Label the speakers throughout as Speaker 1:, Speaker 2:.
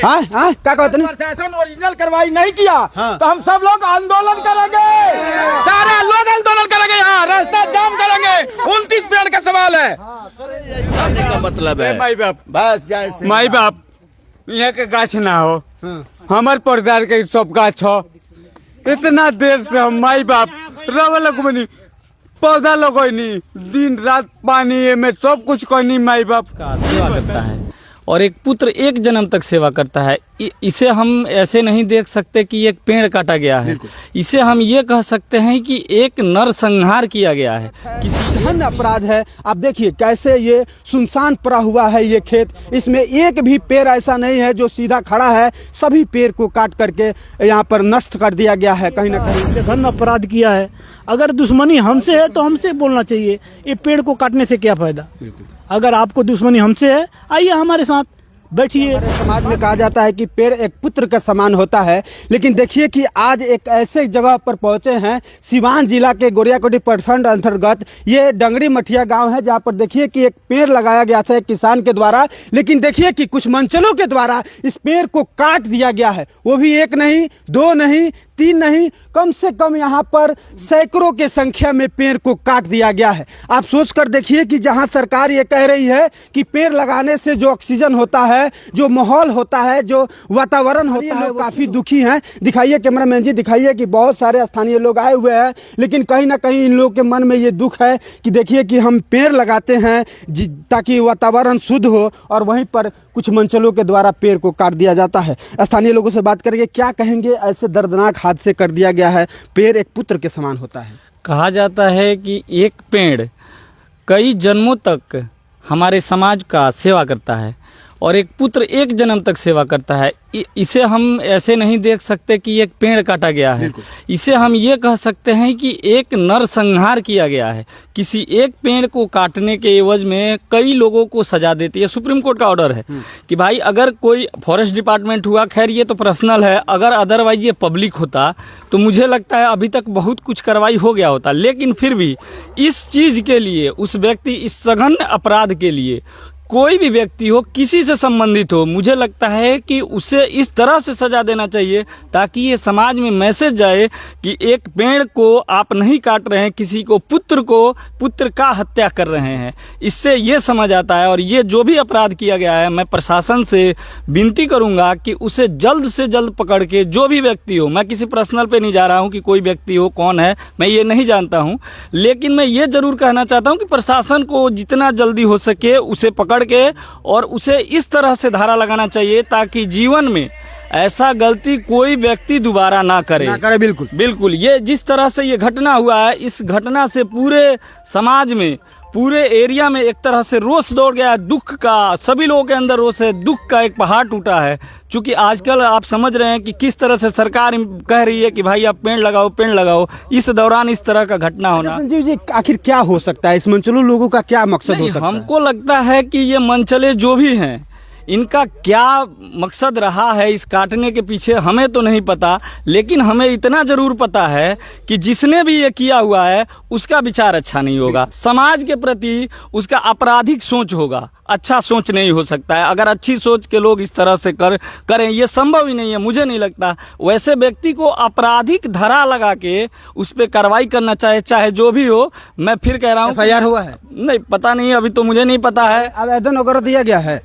Speaker 1: क्या कहते हैं?
Speaker 2: प्रशासन ओरिजिनल कार्रवाई नहीं किया तो हम सब लोग आंदोलन करेंगे, सारे लोग आंदोलन करेंगे, यहाँ रास्ता जाम करेंगे। 29 पेड़ का सवाल है।
Speaker 3: का मतलब है
Speaker 4: माई बाप,
Speaker 3: बस जैसे
Speaker 4: माई बाप यहाँ के गाछ ना हो, हमार परिवार के सब गाछ हो। इतना देर से हम माई बाप रवल पौधा लगोनी, दिन रात पानी में सब कुछ करनी, माई बाप
Speaker 5: का सेवा करता है और एक पुत्र एक जन्म तक सेवा करता है। इसे हम ऐसे नहीं देख सकते कि एक पेड़ काटा गया है, इसे हम ये कह सकते हैं कि एक नरसंहार किया गया है, किसी
Speaker 1: जघन्य अपराध है। आप देखिए कैसे ये सुनसान पड़ा हुआ है ये खेत, इसमें एक भी पेड़ ऐसा नहीं है जो सीधा खड़ा है, सभी पेड़ को काट करके यहाँ पर नष्ट कर दिया गया है। कहीं ना कहीं
Speaker 6: जघन्य अपराध किया है। अगर दुश्मनी हमसे है तो हमसे बोलना चाहिए, ये पेड़ को काटने से क्या फायदा। अगर आपको दुश्मनी हमसे है, आइए हमारे साथ बैठिए।
Speaker 1: हमारे समाज में कहा जाता है कि पेड़ एक पुत्र के समान होता है, लेकिन देखिए कि आज एक ऐसे जगह पर पहुंचे हैं, सिवान जिला के गोरियाकोटी प्रखंड अंतर्गत ये डंगरी मठिया गांव है, जहां पर देखिए कि एक पेड़ लगाया गया था एक किसान के द्वारा, लेकिन देखिए कि कुछ मंचलों के द्वारा इस पेड़ को काट दिया गया है। वो भी एक नहीं, दो नहीं, तीन नहीं, कम से कम यहाँ पर सैकड़ों के संख्या में पेड़ को काट दिया गया है। आप सोच कर देखिए कि जहाँ सरकार ये कह रही है कि पेड़ लगाने से जो ऑक्सीजन होता है, जो माहौल होता है, जो वातावरण होता है, काफ़ी दुखी हैं। दिखाइए कैमरामैन जी, दिखाइए कि बहुत सारे स्थानीय लोग आए हुए हैं, लेकिन कहीं ना कहीं इन लोगों के मन में ये दुख है कि देखिए कि हम पेड़ लगाते हैं ताकि वातावरण शुद्ध हो, और वहीं पर कुछ मंचलों के द्वारा पेड़ को काट दिया जाता है। स्थानीय लोगों से बात करेंगे, क्या कहेंगे, ऐसे दर्दनाक हादसे कर दिया गया है। पेड़ एक पुत्र के समान होता है।
Speaker 5: कहा जाता है कि एक पेड़ कई जन्मों तक हमारे समाज का सेवा करता है और एक पुत्र एक जन्म तक सेवा करता है। इसे हम ऐसे नहीं देख सकते कि एक पेड़ काटा गया है, इसे हम ये कह सकते हैं कि एक नरसंहार किया गया है। किसी एक पेड़ को काटने के एवज में कई लोगों को सजा देती है। सुप्रीम कोर्ट का ऑर्डर है कि भाई अगर कोई फॉरेस्ट डिपार्टमेंट हुआ, खैर ये तो पर्सनल है, अगर अदरवाइज ये पब्लिक होता तो मुझे लगता है अभी तक बहुत कुछ कार्रवाई हो गया होता। लेकिन फिर भी इस चीज़ के लिए उस व्यक्ति, इस सघन अपराध के लिए कोई भी व्यक्ति हो, किसी से संबंधित हो, मुझे लगता है कि उसे इस तरह से सजा देना चाहिए ताकि ये समाज में मैसेज जाए कि एक पेड़ को आप नहीं काट रहे हैं, किसी को पुत्र का हत्या कर रहे हैं। इससे ये समझ आता है। और ये जो भी अपराध किया गया है, मैं प्रशासन से विनती करूंगा कि उसे जल्द से जल्द पकड़ के, जो भी व्यक्ति हो, मैं किसी पर्सनल पे नहीं जा रहा हूँ कि कोई व्यक्ति हो, कौन है मैं ये नहीं जानता हूँ, लेकिन मैं ये जरूर कहना चाहता हूँ कि प्रशासन को जितना जल्दी हो सके उसे पकड़ के और उसे इस तरह से धारा लगाना चाहिए ताकि जीवन में ऐसा गलती कोई व्यक्ति दोबारा ना करे।
Speaker 1: बिल्कुल
Speaker 5: बिल्कुल। ये जिस तरह से ये घटना हुआ है, इस घटना से पूरे समाज में, पूरे एरिया में एक तरह से रोष दौड़ गया है, दुख का। सभी लोगों के अंदर रोष है, दुख का एक पहाड़ टूटा है। क्योंकि आजकल आप समझ रहे हैं कि किस तरह से सरकार कह रही है कि भाई आप पेड़ लगाओ, पेड़ लगाओ, इस दौरान इस तरह का घटना होना।
Speaker 1: संजीव जी, आखिर क्या हो सकता है, इस मंचलों लोगों का क्या मकसद हो सकता है?
Speaker 5: हमको लगता है कि ये मंचले जो भी हैं, इनका क्या मकसद रहा है इस काटने के पीछे हमें तो नहीं पता, लेकिन हमें इतना जरूर पता है कि जिसने भी ये किया हुआ है उसका विचार अच्छा नहीं होगा, समाज के प्रति उसका आपराधिक सोच होगा, अच्छा सोच नहीं हो सकता है। अगर अच्छी सोच के लोग इस तरह से करें, ये संभव ही नहीं है, मुझे नहीं लगता। वैसे व्यक्ति को आपराधिक धारा लगा के उस पर कार्रवाई करना चाहे जो भी हो। मैं फिर कह रहा हूँ,
Speaker 1: FIR हुआ है?
Speaker 5: नहीं, पता नहीं, अभी तो मुझे नहीं पता है।
Speaker 1: आवेदन वगैरह दिया गया है?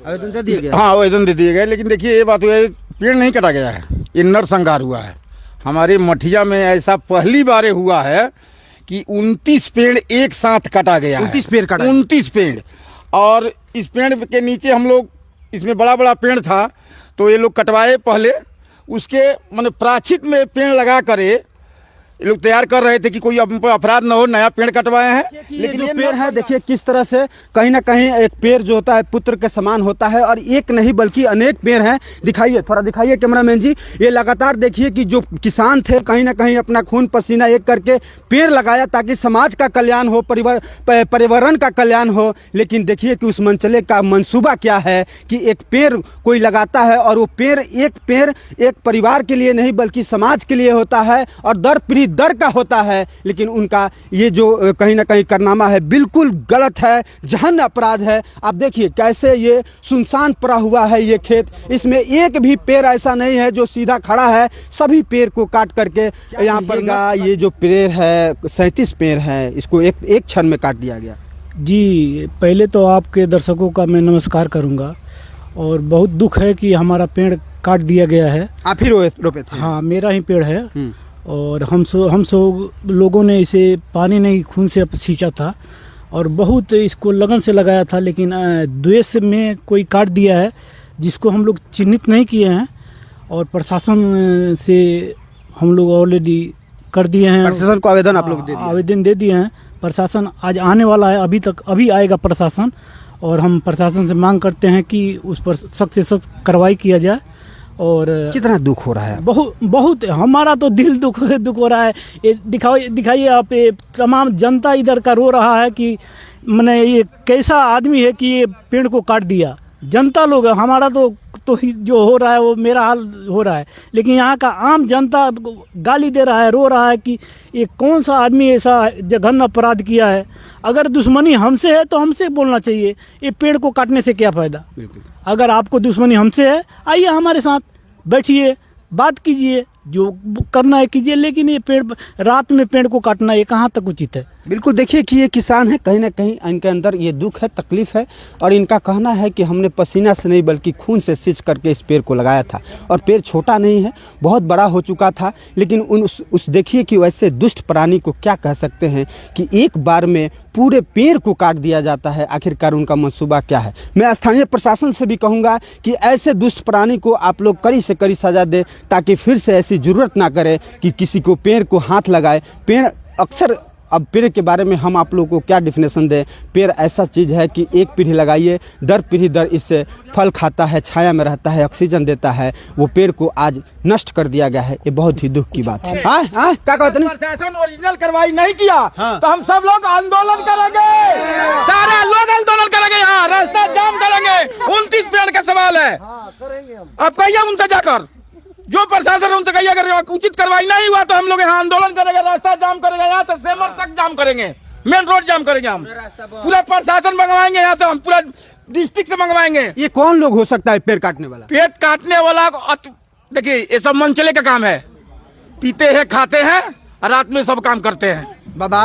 Speaker 1: आवेदन दे दिया गया?
Speaker 2: हाँ, आवेदन दे दिए गए, लेकिन देखिए ये बात हुई है, पेड़ नहीं काटा गया है, ये नरसंहार हुआ है। हमारे मठिया में ऐसा पहली बार हुआ है कि 29 पेड़ एक साथ काटा गया है।
Speaker 1: 29 पेड़ काटा?
Speaker 2: 29 पेड़। और इस पेड़ के नीचे हम लोग, इसमें बड़ा बड़ा पेड़ था तो ये लोग कटवाए पहले, उसके माने प्राचित में पेड़ लगा करे ये लोग तैयार कर रहे थे कि कोई अपराध न हो, नया पेड़ कटवाए हैं।
Speaker 1: लेकिन जो पेड़ है देखिए किस तरह से कहीं ना कहीं एक पेड़ जो होता है पुत्र के समान होता है, और एक नहीं बल्कि अनेक पेड़ हैं। दिखाइए, थोड़ा दिखाइए कैमरामैन जी। ये लगातार देखिए कि जो किसान थे कहीं ना कहीं अपना खून पसीना एक करके पेड़ लगाया ताकि समाज का कल्याण हो, पर्यावरण का कल्याण हो। लेकिन देखिए कि उस मंचले का मंसूबा क्या है कि एक पेड़ कोई लगाता है और वो पेड़ एक परिवार के लिए नहीं बल्कि समाज के लिए होता है, और दर दर का होता है, लेकिन उनका ये जो कहीं ना कहीं कारनामा है बिल्कुल गलत है, जघन्य अपराध है। आप देखिए कैसे ये सुनसान पड़ा हुआ है ये खेत, इसमें एक भी पेड़ ऐसा नहीं है जो सीधा खड़ा है, सभी पेड़ को काट करके यहाँ पर ये जो पेड़ है 37 पेड़ है, इसको एक क्षण में काट दिया गया।
Speaker 6: जी, पहले तो आपके दर्शकों का मैं नमस्कार करूंगा और बहुत दुख है कि हमारा पेड़ काट दिया गया है।
Speaker 1: आप ही रोपे थे?
Speaker 6: हाँ, मेरा ही पेड़ है और हम सो लोगों ने इसे पानी नहीं खून से सींचा था और बहुत इसको लगन से लगाया था, लेकिन द्वेष में कोई काट दिया है जिसको हम लोग चिन्हित नहीं किए हैं और प्रशासन से हम लोग ऑलरेडी कर दिए हैं।
Speaker 1: प्रशासन को आवेदन आप लोग
Speaker 6: आवेदन दे दिए हैं। प्रशासन आज आने वाला है, अभी आएगा प्रशासन और हम प्रशासन से मांग करते हैं कि उस पर सख्त से सख्त कार्रवाई किया जाए। और
Speaker 1: कितना दुख हो रहा है?
Speaker 6: बहुत हमारा तो दिल दुख हो रहा है। ये दिखाइए आप, ये तमाम जनता इधर का रो रहा है कि मैंने ये कैसा आदमी है कि ये पेड़ को काट दिया। जनता लोग, हमारा तो जो हो रहा है वो मेरा हाल हो रहा है, लेकिन यहाँ का आम जनता गाली दे रहा है, रो रहा है कि ये कौन सा आदमी ऐसा जघन्य अपराध किया है। अगर दुश्मनी हमसे है तो हमसे बोलना चाहिए, ये पेड़ को काटने से क्या फ़ायदा। अगर आपको दुश्मनी हमसे है, आइए हमारे साथ बैठिए, बात कीजिए, जो करना है कीजिए, लेकिन ये पेड़ रात में पेड़ को काटना ये कहाँ तक उचित है।
Speaker 1: बिल्कुल, देखिए कि ये किसान है, कहीं ना कहीं इनके अंदर ये दुख है, तकलीफ है और इनका कहना है कि हमने पसीना से नहीं बल्कि खून से सींच करके इस पेड़ को लगाया था और पेड़ छोटा नहीं है, बहुत बड़ा हो चुका था, लेकिन उस देखिए कि वैसे दुष्ट प्राणी को क्या कह सकते हैं कि एक बार में पूरे पेड़ को काट दिया जाता है। आखिरकार उनका मंसूबा क्या है? मैं स्थानीय प्रशासन से भी कहूँगा कि ऐसे दुष्ट प्राणी को आप लोग कड़ी से कड़ी सजा दें ताकि फिर से ऐसी ज़रूरत ना करे कि किसी को पेड़ को हाथ लगाए। पेड़ अक्सर, अब पेड़ के बारे में हम आप लोगों को क्या डिफिनेशन दें, पेड़ ऐसा चीज़ है कि एक पीढ़ी लगाइए, दर पीढ़ी दर इससे फल खाता है, छाया में रहता है, ऑक्सीजन देता है। वो पेड़ को आज नष्ट कर दिया गया है, ये बहुत ही दुख की बात है। क्या कहते हैं?
Speaker 2: प्रशासन ओरिजिनल कार्रवाई नहीं किया तो हम सब लोग आंदोलन करेंगे, सारे लोग आंदोलन करेंगे, यहाँ रास्ता जाम करेंगे। 29 पेड़ का सवाल है, अब कहिए उनसे जाकर, जो प्रशासन उनसे कहिए अगर उचित कार्रवाई नहीं हुआ तो हम लोग यहाँ आंदोलन करेंगे, रास्ता जाम करेंगे, यहाँ से सेमर तक जाम करेंगे, मेन रोड जाम करेंगे, हम पूरा प्रशासन मंगवाएंगे, यहाँ से हम पूरा डिस्ट्रिक्ट से मंगवाएंगे।
Speaker 1: ये कौन लोग हो सकता है पेड़ काटने वाला?
Speaker 2: पेड़ काटने वाला देखिए ये सब मनचले का काम है, पीते हैं, खाते हैं, रात में सब काम करते हैं।
Speaker 1: बाबा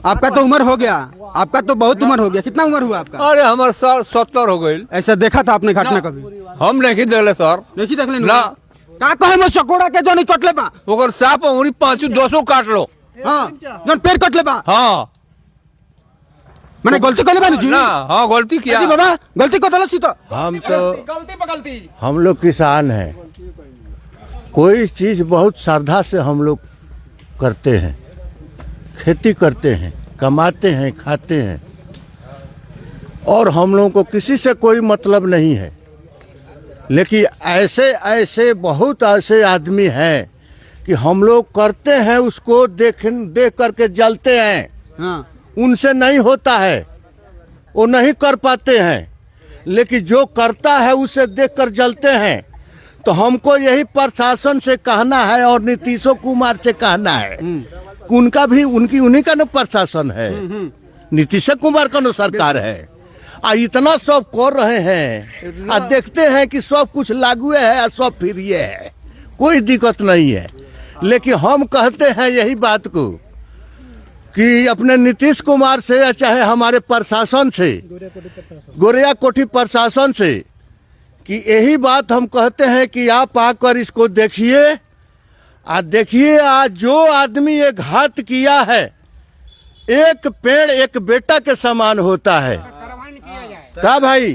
Speaker 1: आपका तो उम्र हो गया, आपका तो बहुत उम्र हो गया, कितना उम्र हुआ आपका?
Speaker 7: अरे हमारे सर 70 हो गई।
Speaker 1: ऐसा देखा था आपने घटना कभी?
Speaker 7: हम नहीं देले सर,
Speaker 1: देखी देख लेना
Speaker 7: ना
Speaker 1: का कहे मो चकोड़ा के जो नहीं कटले बा
Speaker 7: ओकर साप उंगली 500-200 काट लो।
Speaker 1: हां जोन पेड़ कटले बा।
Speaker 7: हाँ
Speaker 1: मैंने गलती कर ले बानी जी
Speaker 7: ना, हाँ गलती किया
Speaker 1: जी बाबा, गलती को तलसी तो
Speaker 3: हम तो
Speaker 2: गलती पगलती
Speaker 3: हम लोग किसान हैं, कोई चीज़ बहुत श्रद्धा से हम लोग करते हैं, खेती करते हैं, कमाते हैं, खाते हैं और हम लोगों को किसी से कोई मतलब नहीं है। लेकिन ऐसे बहुत ऐसे आदमी हैं कि हम लोग करते हैं, उसको देख करके जलते हैं।
Speaker 1: हाँ
Speaker 3: उनसे नहीं होता है, वो नहीं कर पाते हैं, लेकिन जो करता है उसे देखकर जलते हैं। तो हमको यही प्रशासन से कहना है और नीतीश कुमार से कहना है, उनका भी उन्हीं का न प्रशासन है, नीतीश कुमार का न सरकार है। इतना सब कर रहे हैं और देखते हैं कि सब कुछ लागू है, सब फ्री है, कोई दिक्कत नहीं है। लेकिन हम कहते हैं यही बात को कि अपने नीतीश कुमार से या चाहे हमारे प्रशासन से, गोरिया कोठी प्रशासन से, कि यही बात हम कहते हैं कि आप आकर इसको देखिए, देखिए आज जो आदमी ये घात किया है, एक पेड़ एक बेटा के समान होता है। क्या भाई,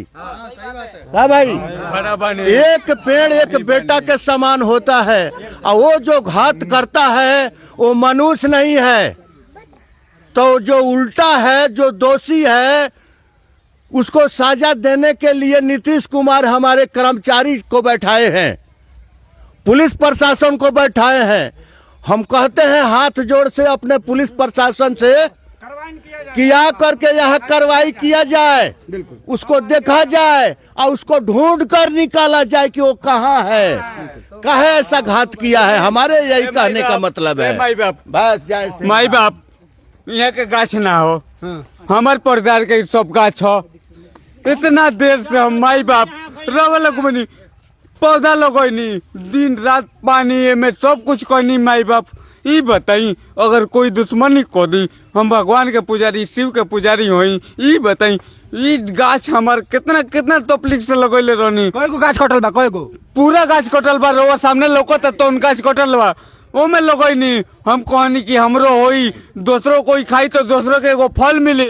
Speaker 3: एक पेड़ एक बेटा के समान होता है और वो जो घात करता है वो मनुष्य नहीं है। तो जो उल्टा है, जो दोषी है, उसको सजा देने के लिए नीतीश कुमार हमारे कर्मचारी को बैठाए हैं, पुलिस प्रशासन को बैठाए हैं। हम कहते हैं हाथ जोड़ से अपने पुलिस प्रशासन से किया करके यहाँ कार्रवाई किया जाए, उसको देखा जाए और उसको ढूंढ कर निकाला जाए कि वो कहाँ है। काहे ऐसा घात किया है, हमारे यही कहने का मतलब है।
Speaker 4: माई बाप
Speaker 3: बस जैसे
Speaker 4: माई बाप यहाँ के गाछ ना हो, हमार परिवार के सब गाछ हो। इतना देर से हम माई बाप रवल बनी पौधा लगनी, दिन रात पानी में सब कुछ करनी। माई बाप ये बताई, अगर कोई दुश्मनी को दी, हम भगवान के पुजारी शिव के पुजारी होई, ये बताई ये गाछ हमार कितना कितना तकलीफ से लगैले रहनी।
Speaker 1: कोई को गाछ कटल बा, कोई को
Speaker 4: पूरा गाछ कटल बा, रोवा सामने लोकत तो उन गाछ कटल बा, वो में लगैनी। हम कहनी कि हमरो होई, दूसरों कोई खाई तो दूसरों के एगो फल मिली।